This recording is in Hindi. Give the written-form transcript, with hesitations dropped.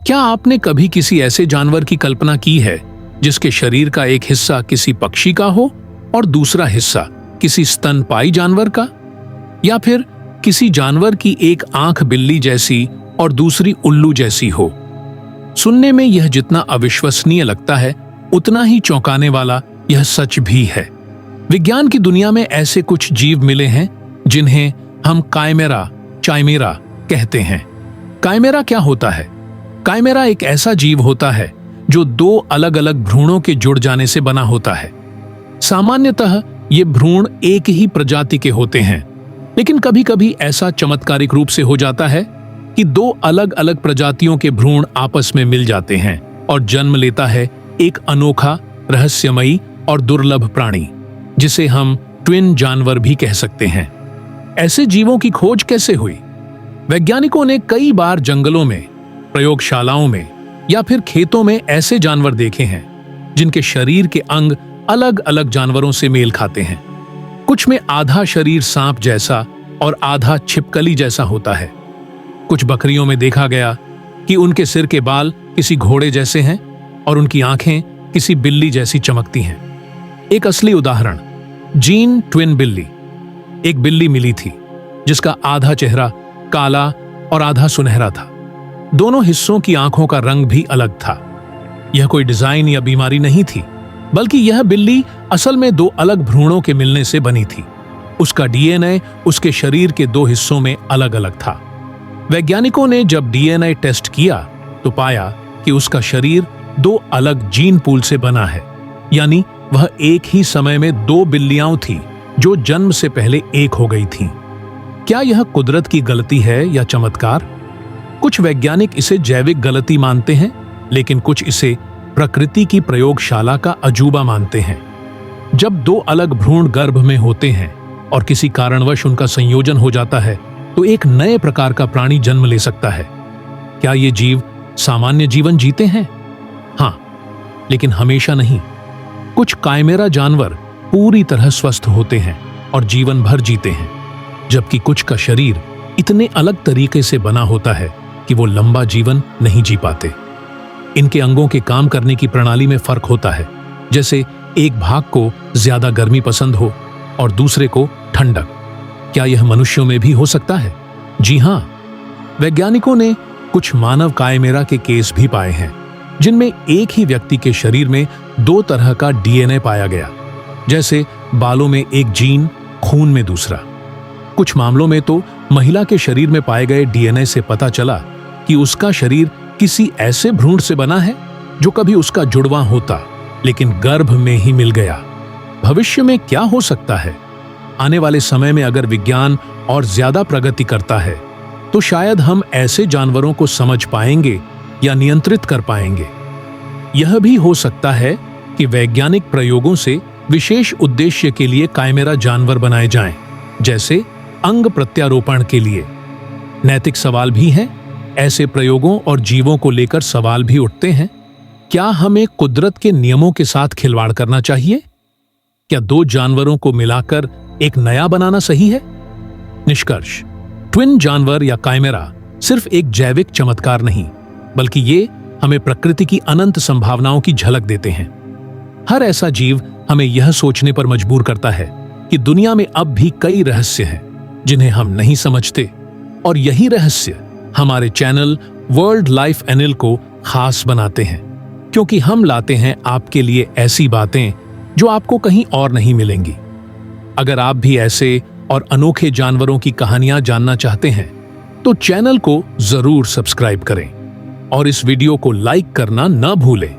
क्या आपने कभी किसी ऐसे जानवर की कल्पना की है जिसके शरीर का एक हिस्सा किसी पक्षी का हो और दूसरा हिस्सा किसी स्तनपायी जानवर का, या फिर किसी जानवर की एक आंख बिल्ली जैसी और दूसरी उल्लू जैसी हो? सुनने में यह जितना अविश्वसनीय लगता है, उतना ही चौंकाने वाला यह सच भी है। विज्ञान की दुनिया में ऐसे कुछ जीव मिले हैं जिन्हें हम चाइमेरा कहते हैं। काइमेरा क्या होता है? काइमेरा एक ऐसा जीव होता है जो दो अलग अलग भ्रूणों के जुड़ जाने से बना होता है। सामान्यतः ये भ्रूण एक ही प्रजाति के होते हैं, लेकिन कभी कभी ऐसा चमत्कारिक रूप से हो जाता है कि दो अलग अलग प्रजातियों के भ्रूण आपस में मिल जाते हैं और जन्म लेता है एक अनोखा, रहस्यमयी और दुर्लभ प्राणी, जिसे हम ट्विन जानवर भी कह सकते हैं। ऐसे जीवों की खोज कैसे हुई? वैज्ञानिकों ने कई बार जंगलों में, प्रयोगशालाओं में या फिर खेतों में ऐसे जानवर देखे हैं जिनके शरीर के अंग अलग अलग जानवरों से मेल खाते हैं। कुछ में आधा शरीर सांप जैसा और आधा छिपकली जैसा होता है। कुछ बकरियों में देखा गया कि उनके सिर के बाल किसी घोड़े जैसे हैं और उनकी आंखें किसी बिल्ली जैसी चमकती हैं। एक असली उदाहरण, जीन ट्विन बिल्ली। एक बिल्ली मिली थी जिसका आधा चेहरा काला और आधा सुनहरा था। दोनों हिस्सों की आंखों का रंग भी अलग था। यह कोई डिजाइन या बीमारी नहीं थी, बल्कि यह बिल्ली असल में दो अलग भ्रूणों के मिलने से बनी थी। उसका डीएनए उसके शरीर के दो हिस्सों में अलग अलग था। वैज्ञानिकों ने जब डीएनए टेस्ट किया तो पाया कि उसका शरीर दो अलग जीन पूल से बना है, यानी वह एक ही समय में दो बिल्लियां थीं जो जन्म से पहले एक हो गई थीं। क्या यह कुदरत की गलती है या चमत्कार? कुछ वैज्ञानिक इसे जैविक गलती मानते हैं, लेकिन कुछ इसे प्रकृति की प्रयोगशाला का अजूबा मानते हैं। जब दो अलग भ्रूण गर्भ में होते हैं और किसी कारणवश उनका संयोजन हो जाता है, तो एक नए प्रकार का प्राणी जन्म ले सकता है। क्या ये जीव सामान्य जीवन जीते हैं? हाँ, लेकिन हमेशा नहीं। कुछ काइमेरा जानवर पूरी तरह स्वस्थ होते हैं और जीवन भर जीते हैं, जबकि कुछ का शरीर इतने अलग तरीके से बना होता है कि वो लंबा जीवन नहीं जी पाते। इनके अंगों के काम करने की प्रणाली में फर्क होता है, जैसे एक भाग को ज्यादा गर्मी पसंद हो और दूसरे को ठंडक। क्या यह मनुष्यों में भी हो सकता है? जी हां, वैज्ञानिकों ने कुछ मानव काइमेरा के केस भी पाए हैं जिनमें एक ही व्यक्ति के शरीर में दो तरह का डीएनए पाया गया, जैसे बालों में एक जीन, खून में दूसरा। कुछ मामलों में तो महिला के शरीर में पाए गए डीएनए से पता चला कि उसका शरीर किसी ऐसे भ्रूण से बना है जो कभी उसका जुड़वा होता, लेकिन गर्भ में ही मिल गया। भविष्य में क्या हो सकता है? आने वाले समय में अगर विज्ञान और ज्यादा प्रगति करता है, तो शायद हम ऐसे जानवरों को समझ पाएंगे या नियंत्रित कर पाएंगे। यह भी हो सकता है कि वैज्ञानिक प्रयोगों से विशेष उद्देश्य के लिए काइमेरा जानवर बनाए जाएं, जैसे अंग प्रत्यारोपण के लिए। नैतिक सवाल भी हैं। ऐसे प्रयोगों और जीवों को लेकर सवाल भी उठते हैं। क्या हमें कुदरत के नियमों के साथ खिलवाड़ करना चाहिए? क्या दो जानवरों को मिलाकर एक नया बनाना सही है? निष्कर्ष, ट्विन जानवर या काइमेरा सिर्फ एक जैविक चमत्कार नहीं, बल्कि ये हमें प्रकृति की अनंत संभावनाओं की झलक देते हैं। हर ऐसा जीव हमें यह सोचने पर मजबूर करता है कि दुनिया में अब भी कई रहस्य हैं जिन्हें हम नहीं समझते, और यही रहस्य हमारे चैनल वर्ल्ड लाइफ एनएल को खास बनाते हैं, क्योंकि हम लाते हैं आपके लिए ऐसी बातें जो आपको कहीं और नहीं मिलेंगी। अगर आप भी ऐसे और अनोखे जानवरों की कहानियां जानना चाहते हैं, तो चैनल को जरूर सब्सक्राइब करें और इस वीडियो को लाइक करना न भूलें।